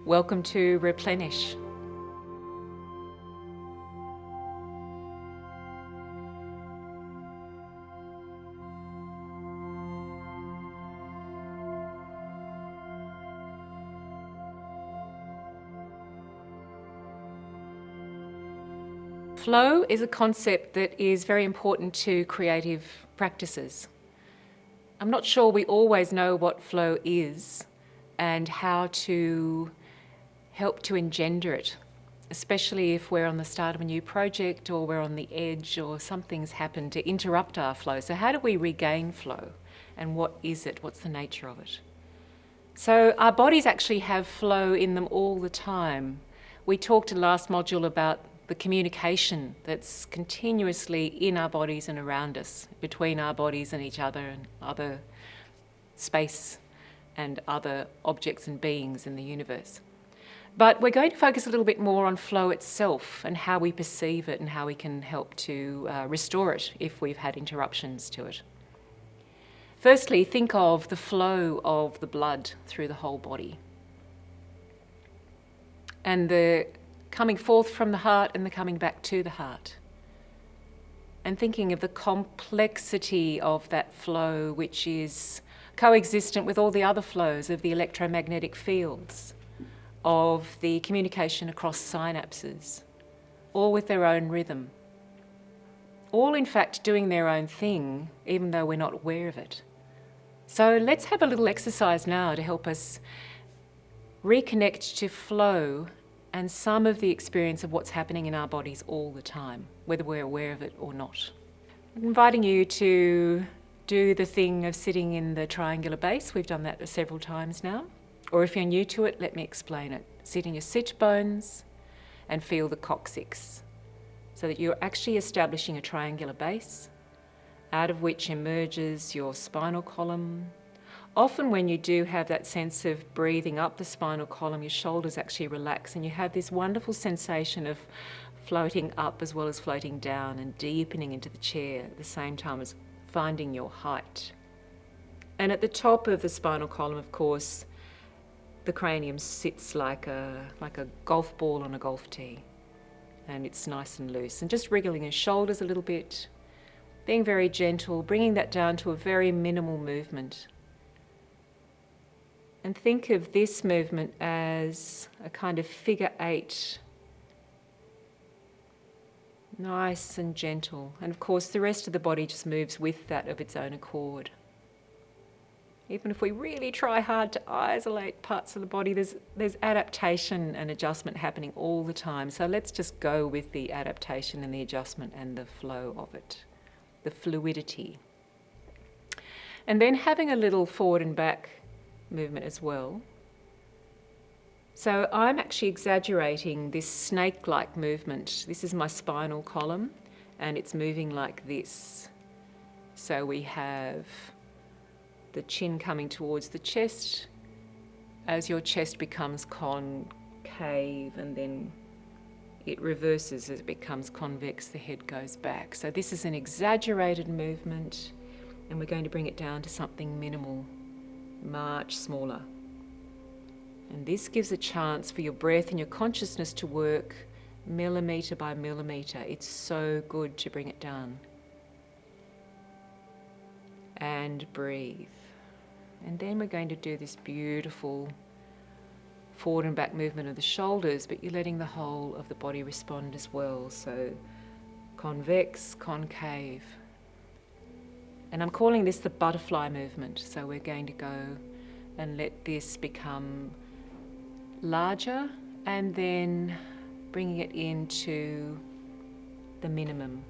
Welcome to Replenish. Flow is a concept that is very important to creative practices. I'm not sure we always know what flow is and how to help to engender it, especially if we're on the start of a new project or we're on the edge or something's happened to interrupt our flow. So how do we regain flow, and what is it? What's the nature of it? So our bodies actually have flow in them all the time. We talked in last module about the communication that's continuously in our bodies and around us, between our bodies and each other and other space and other objects and beings in the universe. But we're going to focus a little bit more on flow itself and how we perceive it and how we can help to restore it if we've had interruptions to it. Firstly, think of the flow of the blood through the whole body and the coming forth from the heart and the coming back to the heart. And thinking of the complexity of that flow, which is coexistent with all the other flows of the electromagnetic fields, of the communication across synapses, all with their own rhythm. All in fact doing their own thing, even though we're not aware of it. So let's have a little exercise now to help us reconnect to flow and some of the experience of what's happening in our bodies all the time, whether we're aware of it or not. I'm inviting you to do the thing of sitting in the triangular base. We've done that several times now. Or if you're new to it, let me explain it. Sit in your sit bones and feel the coccyx, so that you're actually establishing a triangular base, out of which emerges your spinal column. Often when you do have that sense of breathing up the spinal column, your shoulders actually relax and you have this wonderful sensation of floating up as well as floating down and deepening into the chair at the same time as finding your height. And at the top of the spinal column, of course, the cranium sits like a golf ball on a golf tee, and it's nice and loose. And just wriggling your shoulders a little bit, being very gentle, bringing that down to a very minimal movement. And think of this movement as a kind of figure 8, nice and gentle. And of course the rest of the body just moves with that of its own accord. Even if we really try hard to isolate parts of the body, there's adaptation and adjustment happening all the time. So let's just go with the adaptation and the adjustment and the flow of it, the fluidity. And then having a little forward and back movement as well. So I'm actually exaggerating this snake-like movement. This is my spinal column and it's moving like this. So we have the chin coming towards the chest as your chest becomes concave, and then it reverses as it becomes convex, the head goes back. So this is an exaggerated movement, and we're going to bring it down to something minimal, much smaller. And this gives a chance for your breath and your consciousness to work millimetre by millimetre. It's so good to bring it down. And breathe. And then we're going to do this beautiful forward and back movement of the shoulders, but you're letting the whole of the body respond as well. So convex, concave. And I'm calling this the butterfly movement. So we're going to go and let this become larger and then bringing it into the minimum.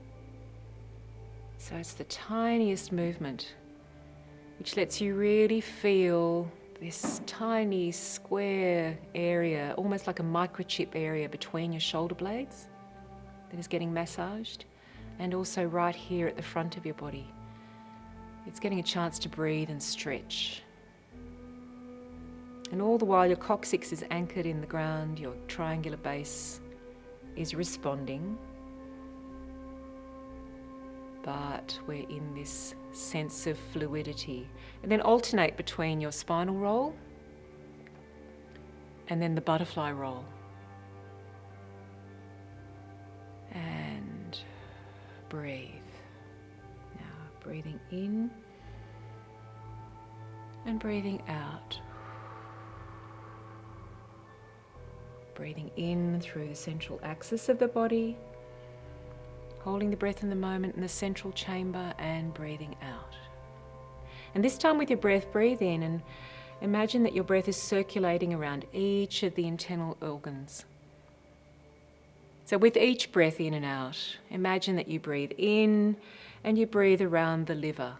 So it's the tiniest movement, which lets you really feel this tiny square area, almost like a microchip area between your shoulder blades that is getting massaged, and also right here at the front of your body. It's getting a chance to breathe and stretch. And all the while your coccyx is anchored in the ground, your triangular base is responding. But we're in this sense of fluidity. And then alternate between your spinal roll And then the butterfly roll. And breathe. Now breathing in and breathing out. Breathing in through the central axis of the body, holding the breath in the moment in the central chamber, and breathing out. And this time with your breath, breathe in and imagine that your breath is circulating around each of the internal organs. So with each breath in and out, imagine that you breathe in and you breathe around the liver.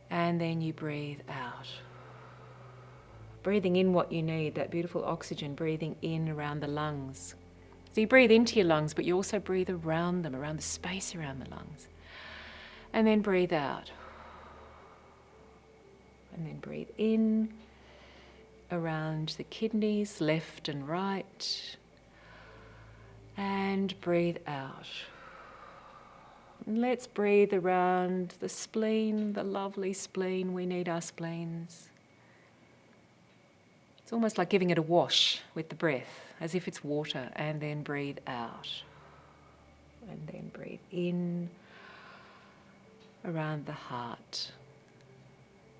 And then you breathe out. Breathing in what you need, that beautiful oxygen, breathing in around the lungs. So you breathe into your lungs, but you also breathe around them, around the space around the lungs. And then breathe out. And then breathe in around the kidneys, left and right. And breathe out. And let's breathe around the spleen, the lovely spleen. We need our spleens. It's almost like giving it a wash with the breath, as if it's water, and then breathe out. And then breathe in around the heart,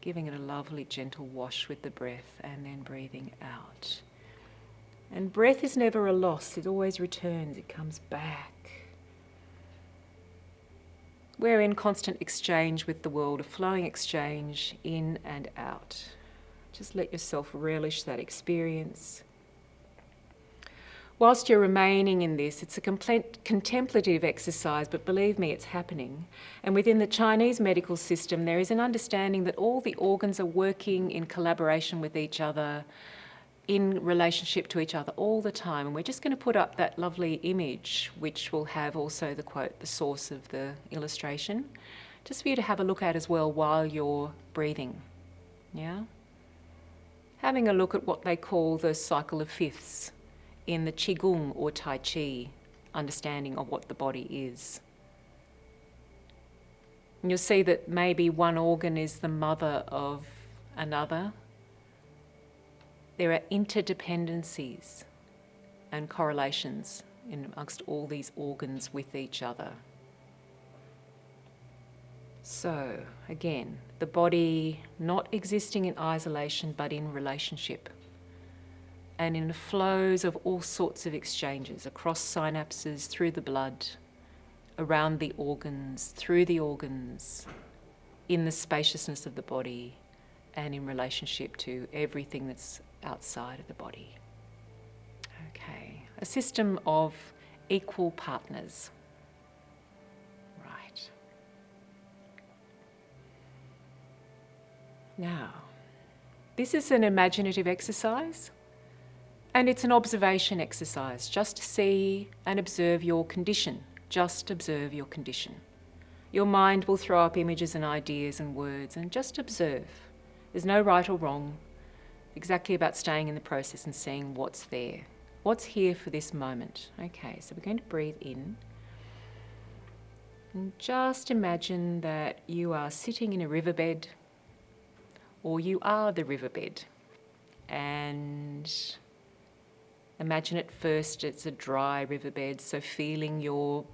giving it a lovely gentle wash with the breath, and then breathing out. And breath is never a loss, it always returns, it comes back. We're in constant exchange with the world, a flowing exchange in and out. Just let yourself relish that experience. Whilst you're remaining in this, it's a contemplative exercise, but believe me, it's happening. And within the Chinese medical system, there is an understanding that all the organs are working in collaboration with each other, in relationship to each other all the time. And we're just going to put up that lovely image, which will have also the quote, the source of the illustration, just for you to have a look at as well while you're breathing. Yeah? Having a look at what they call the cycle of fifths in the Qigong or Tai Chi understanding of what the body is. And you'll see that maybe one organ is the mother of another. There are interdependencies and correlations amongst all these organs with each other. So, again, the body not existing in isolation but in relationship and in flows of all sorts of exchanges across synapses, through the blood, around the organs, through the organs, in the spaciousness of the body and in relationship to everything that's outside of the body. Okay, a system of equal partners. Right. Now, this is an imaginative exercise and it's an observation exercise. Just see and observe your condition. Just observe your condition. Your mind will throw up images and ideas and words, and just observe. There's no right or wrong. Exactly about staying in the process and seeing what's there. What's here for this moment? Okay, so we're going to breathe in. And just imagine that you are sitting in a riverbed, or you are the riverbed. And imagine at first it's a dry riverbed, so feeling your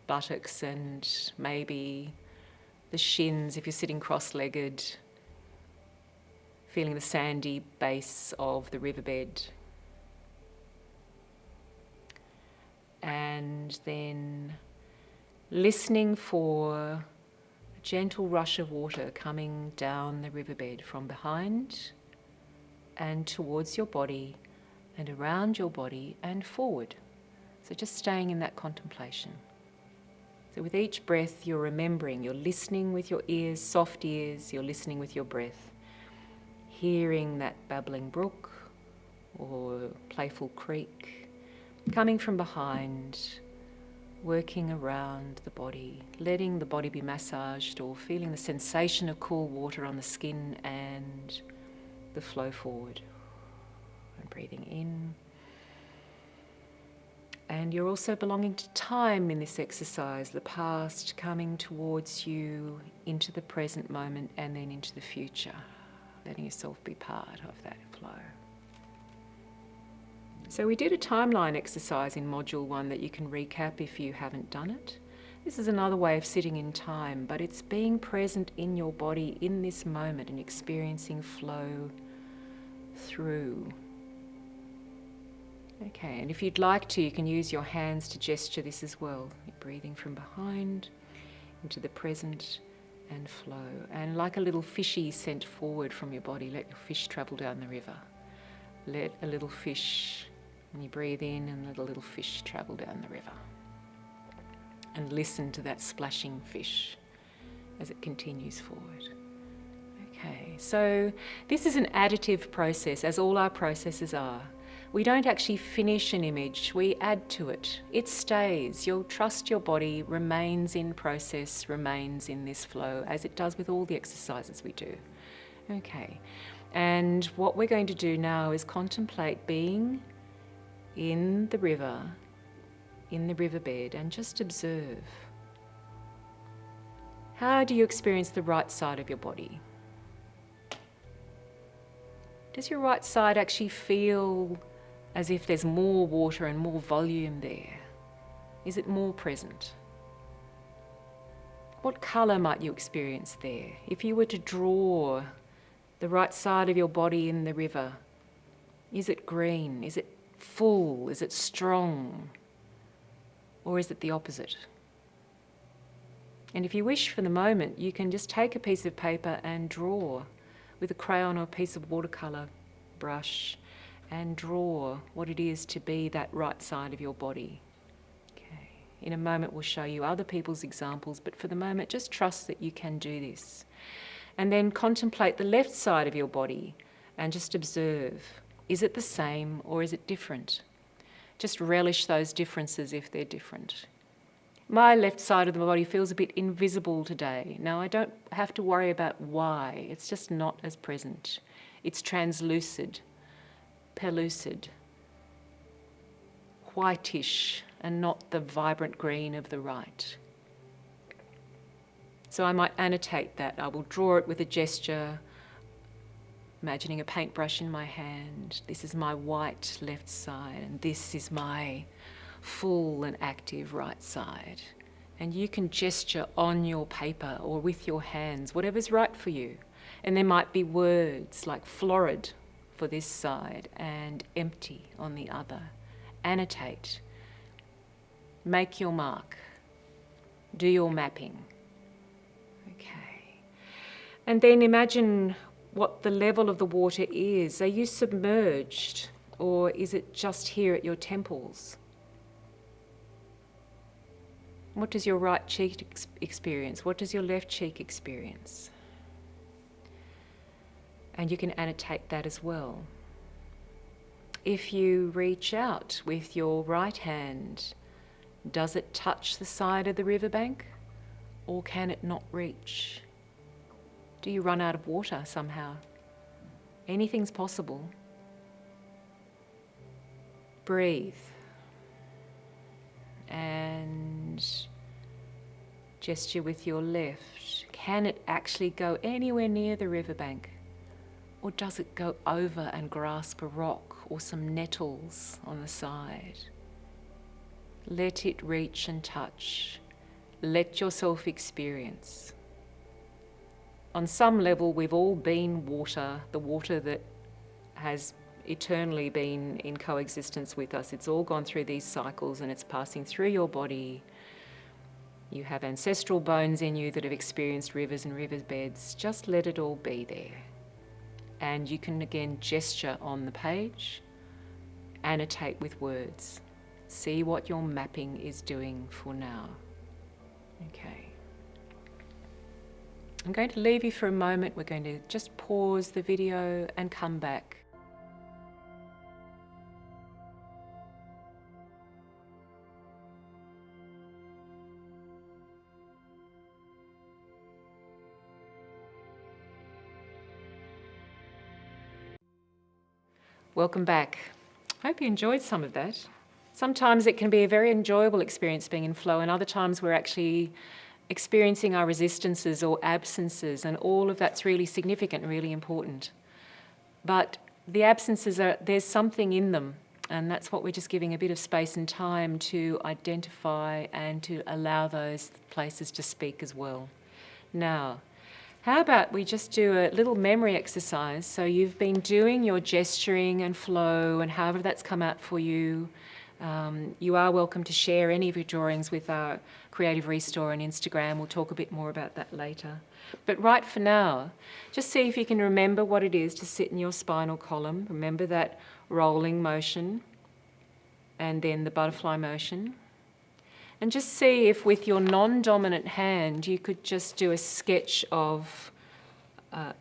buttocks and maybe the shins if you're sitting cross-legged, feeling the sandy base of the riverbed. And then listening for a gentle rush of water coming down the riverbed from behind and towards your body and around your body and forward. So just staying in that contemplation. So with each breath you're remembering, you're listening with your ears, soft ears, you're listening with your breath, hearing that babbling brook or playful creek, coming from behind, working around the body, letting the body be massaged or feeling the sensation of cool water on the skin and the flow forward. And breathing in. And you're also belonging to time in this exercise, the past coming towards you into the present moment and then into the future, letting yourself be part of that flow. So we did a timeline exercise in Module 1 that you can recap if you haven't done it. This is another way of sitting in time, but it's being present in your body in this moment and experiencing flow through. Okay, and if you'd like to, you can use your hands to gesture this as well. You're breathing from behind into the present and flow. And like a little fishy sent forward from your body, let your fish travel down the river. Let a little fish, and you breathe in and let a little fish travel down the river. And listen to that splashing fish as it continues forward. Okay, so this is an additive process, as all our processes are. We don't actually finish an image, we add to it. It stays. You'll trust your body remains in process, remains in this flow, as it does with all the exercises we do. Okay, and what we're going to do now is contemplate being in the river, in the riverbed, and just observe. How do you experience the right side of your body? Does your right side actually feel as if there's more water and more volume there? Is it more present? What colour might you experience there? If you were to draw the right side of your body in the river, is it green? Is it full? Is it strong? Or is it the opposite? And if you wish for the moment, you can just take a piece of paper and draw with a crayon or a piece of watercolour brush and draw what it is to be that right side of your body. Okay. In a moment we'll show you other people's examples, but for the moment just trust that you can do this. And then contemplate the left side of your body and just observe. Is it the same or is it different? Just relish those differences if they're different. My left side of the body feels a bit invisible today. Now, I don't have to worry about why. It's just not as present. It's translucid, pellucid, whitish, and not the vibrant green of the right. So I might annotate that. I will draw it with a gesture, imagining a paintbrush in my hand. This is my white left side, and this is my full and active right side. And you can gesture on your paper or with your hands, whatever's right for you. And there might be words like florid for this side and empty on the other. Annotate. Make your mark. Do your mapping. Okay. And then imagine what the level of the water is. Are you submerged, or is it just here at your temples? What does your right cheek experience? What does your left cheek experience? And you can annotate that as well. If you reach out with your right hand, does it touch the side of the riverbank, or can it not reach? Do you run out of water somehow? Anything's possible. Breathe. And gesture with your left. Can it actually go anywhere near the riverbank? Or does it go over and grasp a rock or some nettles on the side? Let it reach and touch. Let yourself experience. On some level, we've all been water, the water that has eternally been in coexistence with us. It's all gone through these cycles and it's passing through your body. You have ancestral bones in you that have experienced rivers and riverbeds. Just let it all be there. And you can again gesture on the page, annotate with words. See what your mapping is doing for now. Okay. I'm going to leave you for a moment. We're going to just pause the video and come back. Welcome back. I hope you enjoyed some of that. Sometimes it can be a very enjoyable experience being in flow, and other times we're actually experiencing our resistances or absences, and all of that's really significant and really important. But the absences there's something in them. And that's what we're just giving a bit of space and time to identify and to allow those places to speak as well. Now, how about we just do a little memory exercise? So you've been doing your gesturing and flow and however that's come out for you. You are welcome to share any of your drawings with our Creative Restore on Instagram. We'll talk a bit more about that later. But right for now, just see if you can remember what it is to sit in your spinal column. Remember that rolling motion and then the butterfly motion. And just see if with your non-dominant hand you could just do a sketch of,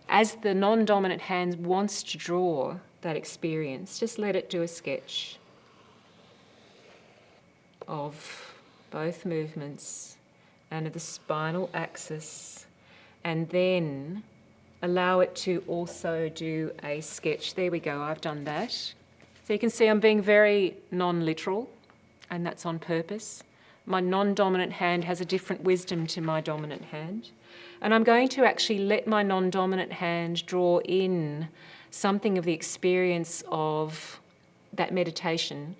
as the non-dominant hand wants to draw that experience, just let it do a sketch of both movements and of the spinal axis, and then allow it to also do a sketch. There we go, I've done that. So you can see I'm being very non-literal, and that's on purpose. My non-dominant hand has a different wisdom to my dominant hand. And I'm going to actually let my non-dominant hand draw in something of the experience of that meditation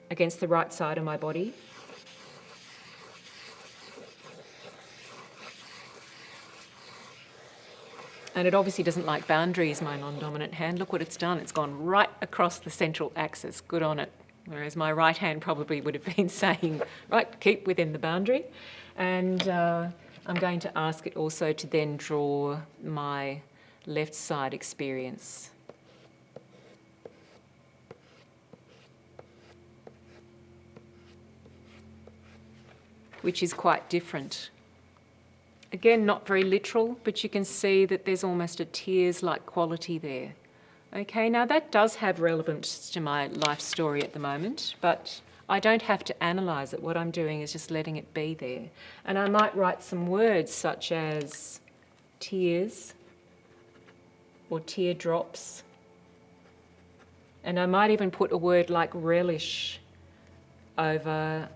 against the right side of my body. And it obviously doesn't like boundaries, my non-dominant hand. Look what it's done. It's gone right across the central axis. Good on it. Whereas my right hand probably would have been saying, right, keep within the boundary. And I'm going to ask it also to then draw my left side experience. Which is quite different. Again, not very literal, but you can see that there's almost a tears-like quality there. Okay, now that does have relevance to my life story at the moment, but I don't have to analyse it. What I'm doing is just letting it be there. And I might write some words such as tears or teardrops. And I might even put a word like relish over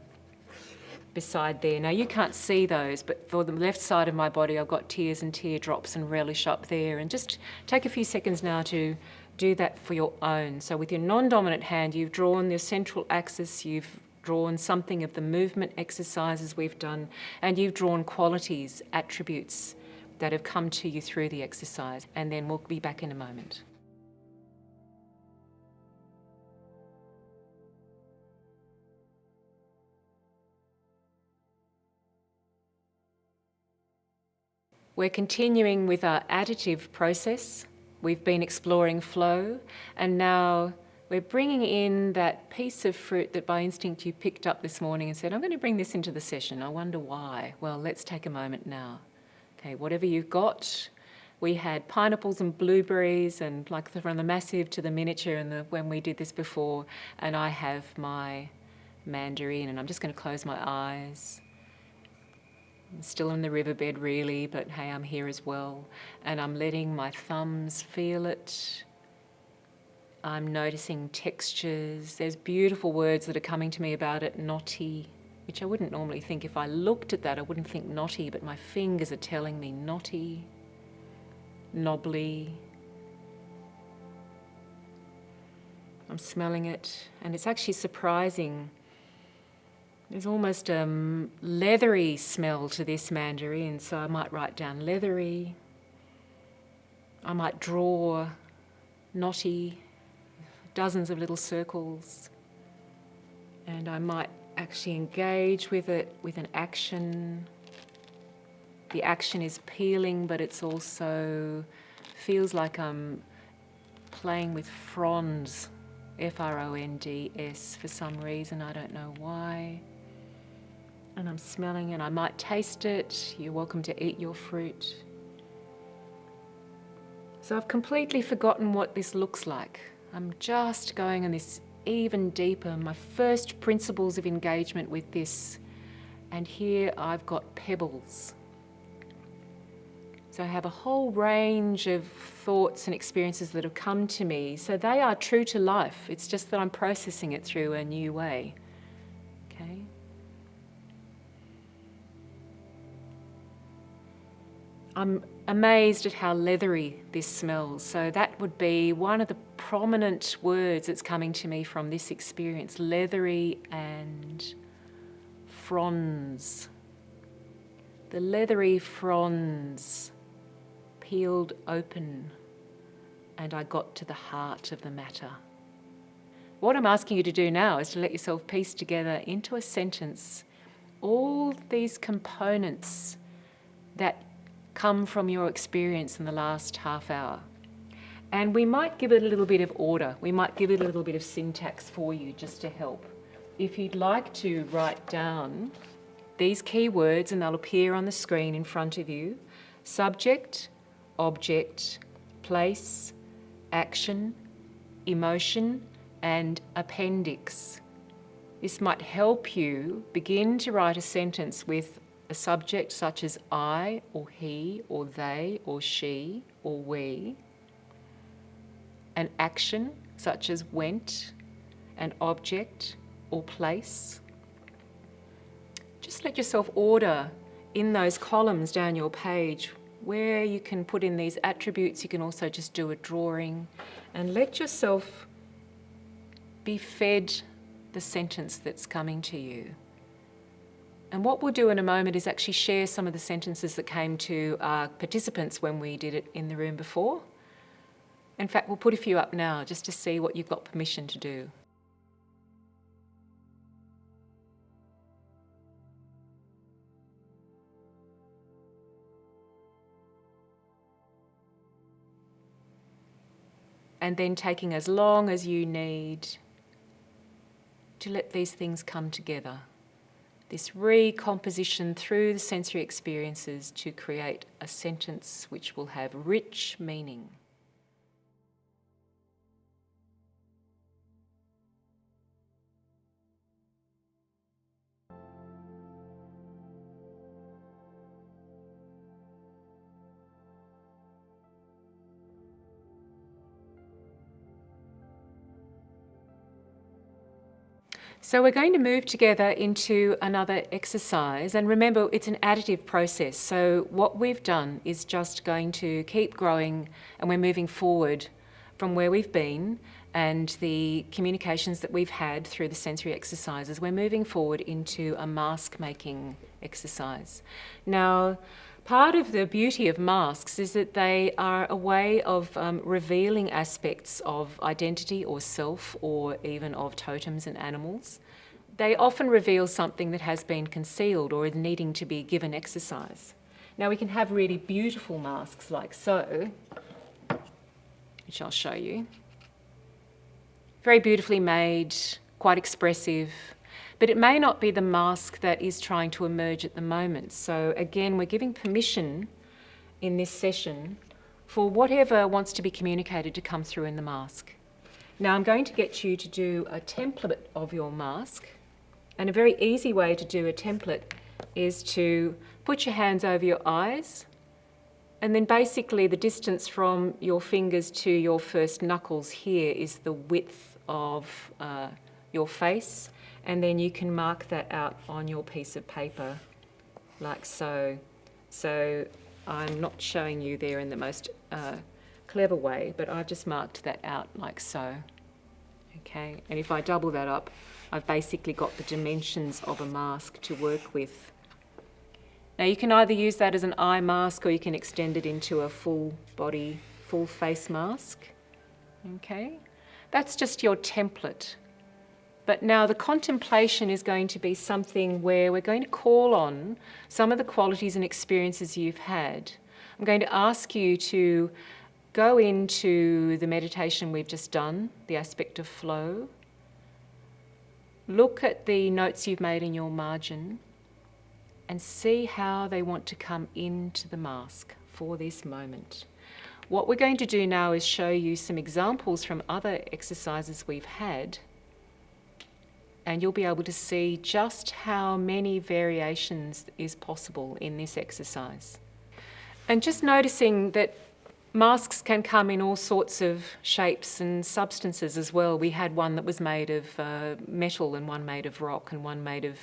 beside there. Now you can't see those, but for the left side of my body I've got tears and teardrops and relish up there. And just take a few seconds now to do that for your own. So with your non-dominant hand you've drawn the central axis, you've drawn something of the movement exercises we've done, and you've drawn qualities, attributes that have come to you through the exercise. And then we'll be back in a moment. We're continuing with our additive process. We've been exploring flow, and now we're bringing in that piece of fruit that by instinct you picked up this morning and said, I'm going to bring this into the session. I wonder why. Well, let's take a moment now. Okay, whatever you've got. We had pineapples and blueberries, and like from the massive to the miniature, and when we did this before, and I have my mandarin, and I'm just going to close my eyes. I'm still in the riverbed really, but hey, I'm here as well. And I'm letting my thumbs feel it. I'm noticing textures. There's beautiful words that are coming to me about it. Knotty, which I wouldn't normally think. If I looked at that, I wouldn't think knotty, but my fingers are telling me knotty, knobbly. I'm smelling it, and it's actually surprising. There's almost a leathery smell to this mandarin, so I might write down leathery. I might draw knotty, dozens of little circles, and I might actually engage with it with an action. The action is peeling, but it's also feels like I'm playing with fronds, F-R-O-N-D-S, for some reason, I don't know why. And I'm smelling, and I might taste it. You're welcome to eat your fruit. So I've completely forgotten what this looks like. I'm just going on this even deeper, my first principles of engagement with this. And here I've got pebbles. So I have a whole range of thoughts and experiences that have come to me. So they are true to life. It's just that I'm processing it through a new way. Okay? I'm amazed at how leathery this smells. So that would be one of the prominent words that's coming to me from this experience: leathery and fronds. The leathery fronds peeled open, and I got to the heart of the matter. What I'm asking you to do now is to let yourself piece together into a sentence all these components that come from your experience in the last half hour. And we might give it a little bit of order. We might give it a little bit of syntax for you just to help. If you'd like to write down these key words, and they'll appear on the screen in front of you: subject, object, place, action, emotion, and appendix. This might help you begin to write a sentence with a subject such as I, or he, or they, or she, or we. An action such as went, an object or place. Just let yourself order in those columns down your page where you can put in these attributes. You can also just do a drawing, and let yourself be fed the sentence that's coming to you. And what we'll do in a moment is actually share some of the sentences that came to our participants when we did it in the room before. In fact, we'll put a few up now just to see what you've got permission to do. And then taking as long as you need to let these things come together. This recomposition through the sensory experiences to create a sentence which will have rich meaning. So we're going to move together into another exercise, and remember, it's an additive process. So what we've done is just going to keep growing, and we're moving forward from where we've been and the communications that we've had through the sensory exercises. We're moving forward into a mask making exercise. Now, part of the beauty of masks is that they are a way of revealing aspects of identity or self, or even of totems and animals. They often reveal something that has been concealed or is needing to be given exercise. Now, we can have really beautiful masks like so, which I'll show you. Very beautifully made, quite expressive. But it may not be the mask that is trying to emerge at the moment. So again, we're giving permission in this session for whatever wants to be communicated to come through in the mask. Now I'm going to get you to do a template of your mask. And a very easy way to do a template is to put your hands over your eyes, and then basically the distance from your fingers to your first knuckles here is the width of your face. And then you can mark that out on your piece of paper, like so. So I'm not showing you there in the most clever way, but I've just marked that out like so. Okay, and if I double that up, I've basically got the dimensions of a mask to work with. Now you can either use that as an eye mask, or you can extend it into a full body, full face mask. Okay, that's just your template. But now the contemplation is going to be something where we're going to call on some of the qualities and experiences you've had. I'm going to ask you to go into the meditation we've just done, the aspect of flow. Look at the notes you've made in your margin and see how they want to come into the mask for this moment. What we're going to do now is show you some examples from other exercises we've had, and you'll be able to see just how many variations is possible in this exercise. And just noticing that masks can come in all sorts of shapes and substances as well. We had one that was made of metal, and one made of rock, and one made of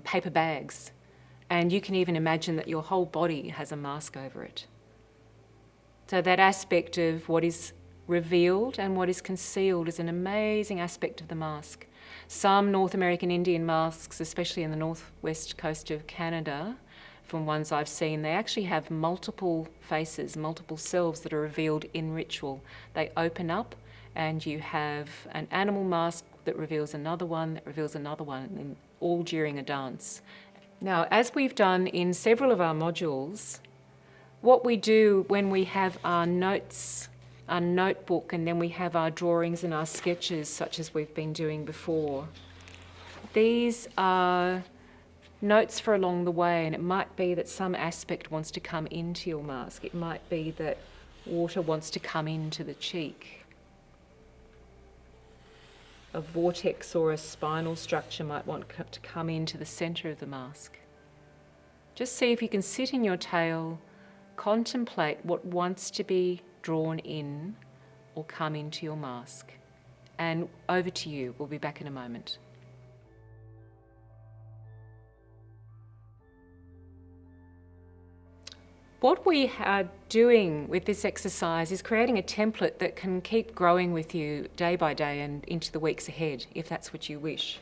paper bags. And you can even imagine that your whole body has a mask over it. So that aspect of what is revealed and what is concealed is an amazing aspect of the mask. Some North American Indian masks, especially in the northwest coast of Canada, from ones I've seen, they actually have multiple faces, multiple selves that are revealed in ritual. They open up and you have an animal mask that reveals another one, and all during a dance. Now, as we've done in several of our modules, what we do when we have our notes, our notebook, and then we have our drawings and our sketches, such as we've been doing before, these are notes for along the way, and it might be that some aspect wants to come into your mask. It might be that water wants to come into the cheek. A vortex or a spinal structure might want to come into the centre of the mask. Just see if you can sit in your tail, contemplate what wants to be drawn in or come into your mask. And over to you. We'll be back in a moment. What we are doing with this exercise is creating a template that can keep growing with you day by day and into the weeks ahead, if that's what you wish.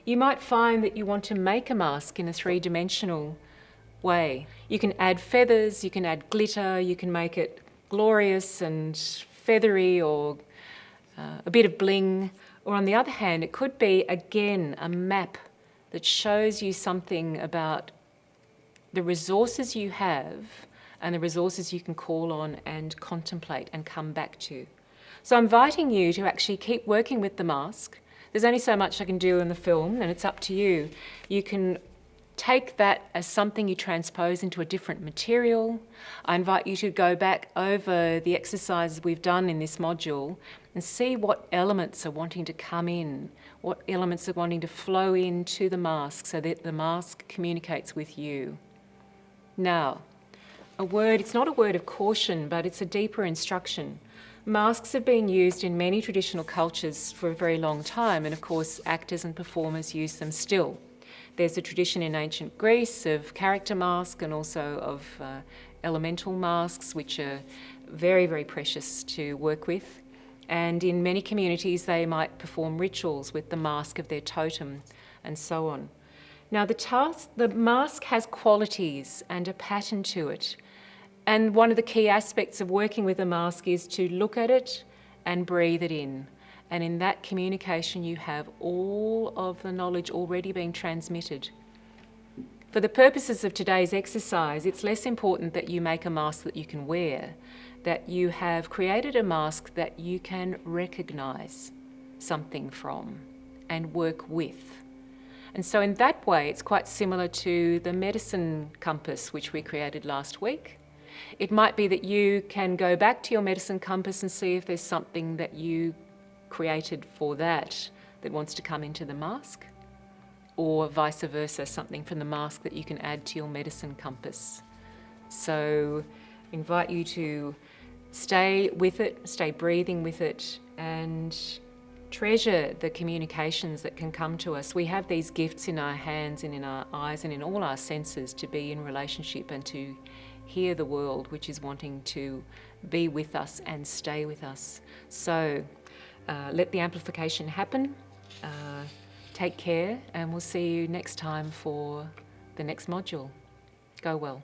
You might find that you want to make a mask in a three-dimensional way. You can add feathers, you can add glitter, you can make it glorious and feathery, or a bit of bling. Or on the other hand, it could be, again, a map that shows you something about the resources you have and the resources you can call on and contemplate and come back to. So I'm inviting you to actually keep working with the mask. There's only so much I can do in the film, and it's up to you. You can take that as something you transpose into a different material. I invite you to go back over the exercises we've done in this module and see what elements are wanting to come in, what elements are wanting to flow into the mask so that the mask communicates with you. Now, a word, it's not a word of caution, but it's a deeper instruction. Masks have been used in many traditional cultures for a very long time, and of course actors and performers use them still. There's a tradition in ancient Greece of character masks and also of elemental masks, which are very, very precious to work with. And in many communities they might perform rituals with the mask of their totem and so on. Now the mask has qualities and a pattern to it. And one of the key aspects of working with a mask is to look at it and breathe it in. And in that communication you have all of the knowledge already being transmitted. For the purposes of today's exercise, it's less important that you make a mask that you can wear, that you have created a mask that you can recognise something from and work with. And so in that way, it's quite similar to the medicine compass which we created last week. It might be that you can go back to your medicine compass and see if there's something that you created for that wants to come into the mask, or vice versa, something from the mask that you can add to your medicine compass. So I invite you to stay with it, stay breathing with it, and treasure the communications that can come to us. We have these gifts in our hands and in our eyes and in all our senses to be in relationship and to hear the world which is wanting to be with us and stay with us. So let the amplification happen. Take care, and we'll see you next time for the next module. Go well.